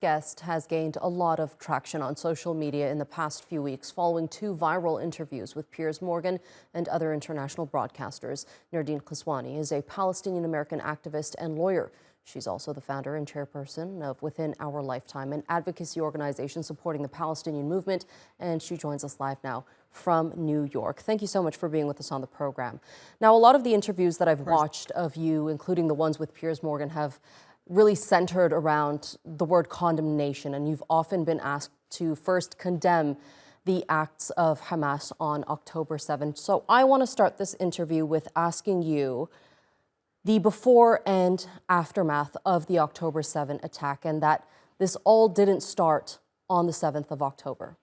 Guest has gained a lot of traction on social media in the past few weeks following two viral interviews with Piers Morgan and other international broadcasters. Nerdeen Kiswani is a Palestinian-American activist and lawyer. She's also the founder and chairperson of Within Our Lifetime, an advocacy organization supporting the Palestinian movement, and she joins us live now from New York. Thank you so much for being with us on the program. Now, a lot of the interviews that I've watched of you, including the ones with Piers Morgan, have really centered around the word condemnation, and you've often been asked to first condemn the acts of Hamas on October 7th. So I want to start this interview with asking you the before and aftermath of the October 7th attack, and that this all didn't start on the 7th of October.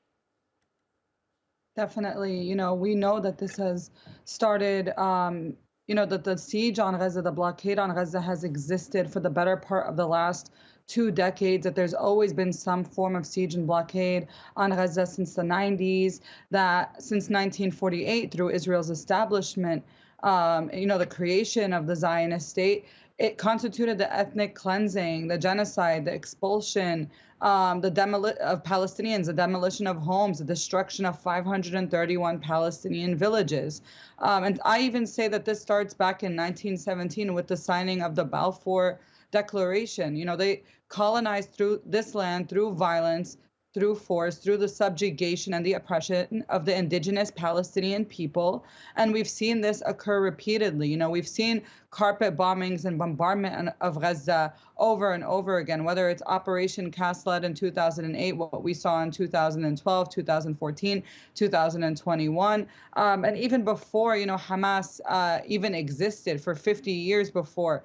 Definitely. We know that this has started, that the siege on Gaza, the blockade on Gaza has existed for the better part of the last 2 decades, that there's always been some form of siege and blockade on Gaza since the 90s, that since 1948, through Israel's establishment, the creation of the Zionist state, it constituted the ethnic cleansing, the genocide, the expulsion, of Palestinians, the demolition of homes, the destruction of 531 Palestinian villages. And I even say that this starts back in 1917 with the signing of the Balfour Declaration. They colonized through this land through violence, through force, through the subjugation and the oppression of the indigenous Palestinian people. And we've seen this occur repeatedly. We've seen carpet bombings and bombardment of Gaza over and over again, whether it's Operation Cast Lead in 2008, what we saw in 2012, 2014, 2021, and even before, Hamas even existed for 50 years before,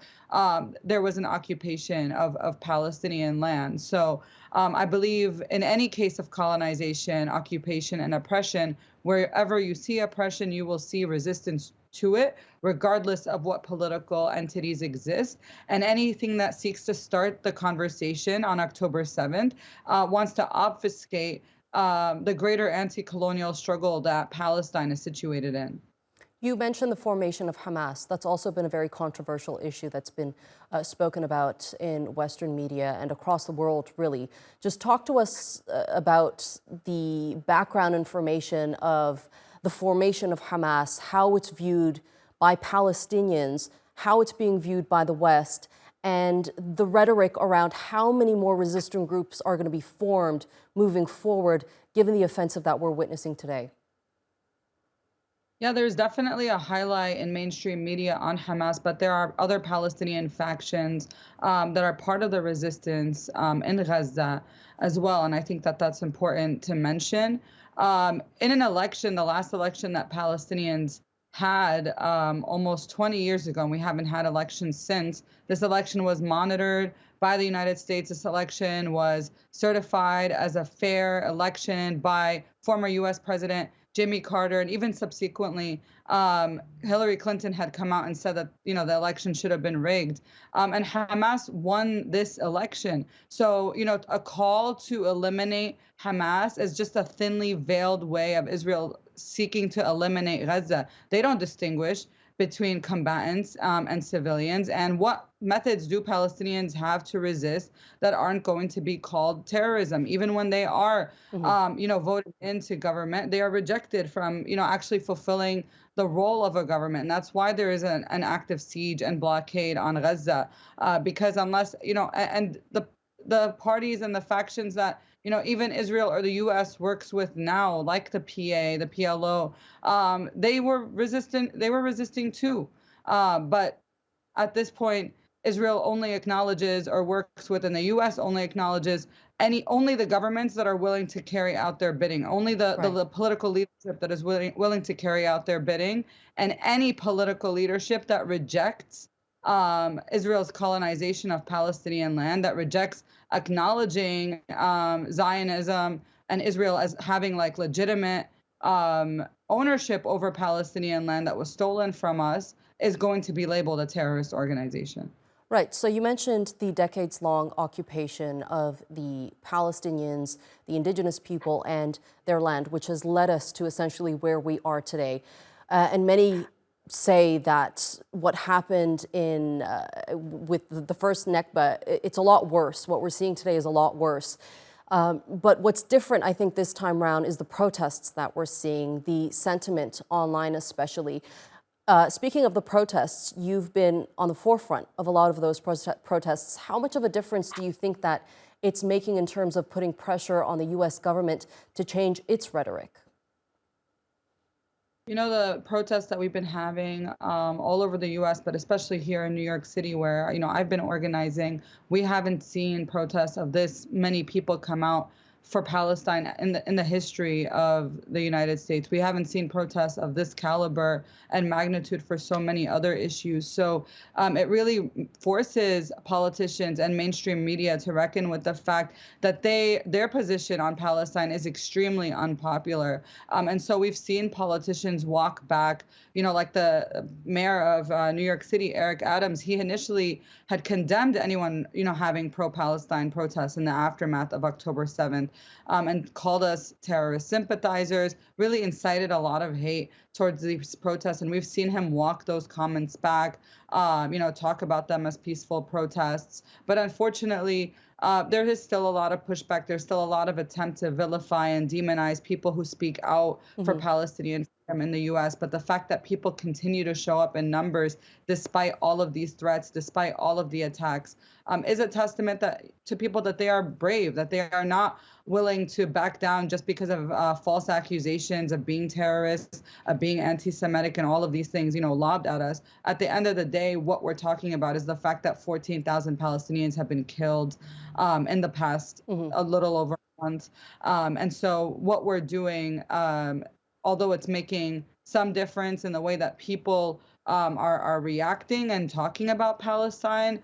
there was an occupation of Palestinian land. So I believe in any case of colonization, occupation, and oppression, wherever you see oppression, you will see resistance to it, regardless of what political entities exist. And anything that seeks to start the conversation on October 7th wants to obfuscate the greater anti-colonial struggle that Palestine is situated in. You mentioned the formation of Hamas. That's also been a very controversial issue that's been spoken about in Western media and across the world, really. Just talk to us about the background information of the formation of Hamas, how it's viewed by Palestinians, how it's being viewed by the West, and the rhetoric around how many more resistant groups are going to be formed moving forward, given the offensive that we're witnessing today. Yeah, there's definitely a highlight in mainstream media on Hamas, but there are other Palestinian factions that are part of the resistance in Gaza as well. And I think that that's important to mention. In an election, the last election that Palestinians had almost 20 years ago, and we haven't had elections since, this election was monitored by the United States. This election was certified as a fair election by former U.S. President Jimmy Carter, and even subsequently, Hillary Clinton had come out and said that, the election should have been rigged. And Hamas won this election. So, a call to eliminate Hamas is just a thinly veiled way of Israel seeking to eliminate Gaza. They don't distinguish between combatants and civilians. And what methods do Palestinians have to resist that aren't going to be called terrorism? Even when they are, voted into government, they are rejected from, actually fulfilling the role of a government. And that's why there is an active siege and blockade on Gaza, because unless, and the parties and the factions that even Israel or the U.S. works with now, like the PA, the PLO, they were resisting too. But at this point, Israel only acknowledges or works with, and the U.S. only acknowledges only the governments that are willing to carry out their bidding, only the political leadership that is willing to carry out their bidding, and any political leadership that rejects Israel's colonization of Palestinian land, that rejects acknowledging Zionism and Israel as having legitimate ownership over Palestinian land that was stolen from us, is going to be labeled a terrorist organization. Right. So you mentioned the decades-long occupation of the Palestinians, the indigenous people, and their land, which has led us to essentially where we are today. And many say that what happened in with the first Nakba, it's a lot worse. What we're seeing today is a lot worse. But what's different, I think, this time around is the protests that we're seeing, the sentiment online especially. Speaking of the protests, you've been on the forefront of a lot of those protests. How much of a difference do you think that it's making in terms of putting pressure on the U.S. government to change its rhetoric? You know, the protests that we've been having all over the US, but especially here in New York City, where, I've been organizing, we haven't seen protests of this many people come out for Palestine in the history of the United States. We haven't seen protests of this caliber and magnitude for so many other issues. So it really forces politicians and mainstream media to reckon with the fact that their position on Palestine is extremely unpopular. And so we've seen politicians walk back, like the mayor of New York City, Eric Adams. He initially had condemned anyone, having pro-Palestine protests in the aftermath of October 7th. And called us terrorist sympathizers, really incited a lot of hate towards these protests. And we've seen him walk those comments back, talk about them as peaceful protests. But unfortunately, there is still a lot of pushback. There's still a lot of attempt to vilify and demonize people who speak out for Palestinian freedom in the U.S. But the fact that people continue to show up in numbers despite all of these threats, despite all of the attacks, is a testament to people that they are brave, that they are not willing to back down just because of false accusations of being terrorists, of being anti-Semitic, and all of these things, lobbed at us. At the end of the day, what we're talking about is the fact that 14,000 Palestinians have been killed in the past a little over a month. And so what we're doing, although it's making some difference in the way that people are reacting and talking about Palestine,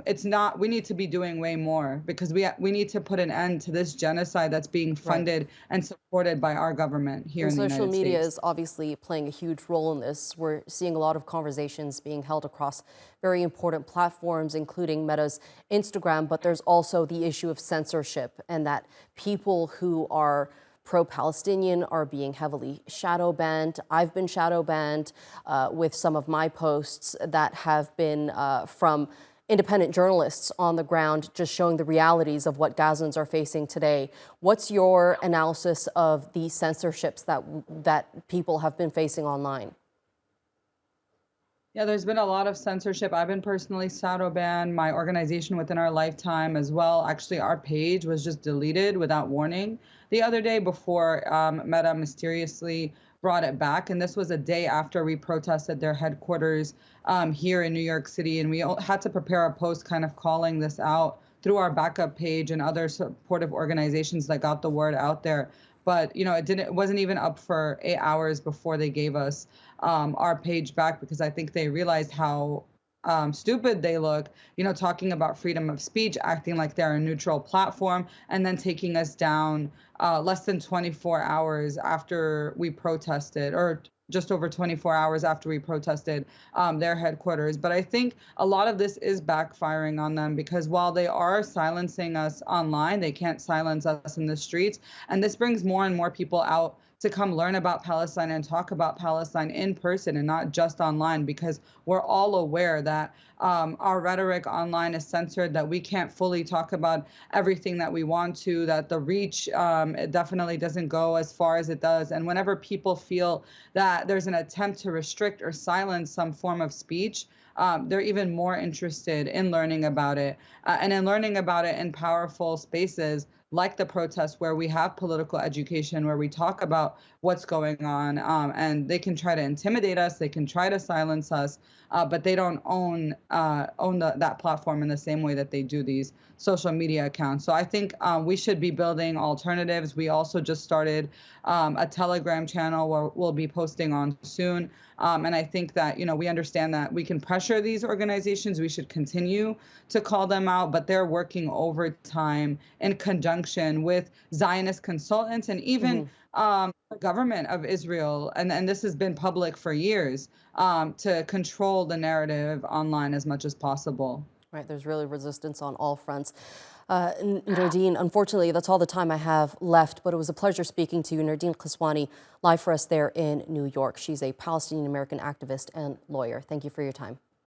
it's not. We need to be doing way more, because we need to put an end to this genocide that's being funded and supported by our government here in the United States. Social media is obviously playing a huge role in this. We're seeing a lot of conversations being held across very important platforms, including Meta's Instagram, but there's also the issue of censorship, and that people who are pro-Palestinian are being heavily shadow banned. I've been shadow banned with some of my posts that have been from independent journalists on the ground, just showing the realities of what Gazans are facing today. What's your analysis of the censorships that people have been facing online? Yeah, there's been a lot of censorship. I've been personally shadow banned, my organization within our lifetime as well. Actually, our page was just deleted without warning the other day before Meta mysteriously brought it back. And this was a day after we protested their headquarters here in New York City. And we had to prepare a post kind of calling this out through our backup page and other supportive organizations that got the word out there. But it wasn't even up for 8 hours before they gave us our page back, because I think they realized how stupid they look, talking about freedom of speech, acting like they're a neutral platform, and then taking us down less than 24 hours after we protested, or just over 24 hours after we protested their headquarters. But I think a lot of this is backfiring on them, because while they are silencing us online, they can't silence us in the streets. And this brings more and more people out to come learn about Palestine and talk about Palestine in person and not just online, because we're all aware that our rhetoric online is censored, that we can't fully talk about everything that we want to, that the reach it definitely doesn't go as far as it does. And whenever people feel that there's an attempt to restrict or silence some form of speech, they're even more interested in learning about it, and in learning about it in powerful spaces like the protests, where we have political education, where we talk about what's going on, and they can try to intimidate us, they can try to silence us, but they don't own that platform in the same way that they do these social media accounts. So I think we should be building alternatives. We also just started a Telegram channel where we'll be posting on soon. And I think that, we understand that we can pressure these organizations. We should continue to call them out, but they're working overtime in conjunction with Zionist consultants and even the government of Israel. And this has been public for years, to control the narrative online as much as possible. Right, there's really resistance on all fronts. Nerdeen, unfortunately, that's all the time I have left, but it was a pleasure speaking to you. Nerdeen Kiswani, live for us there in New York. She's a Palestinian American activist and lawyer. Thank you for your time.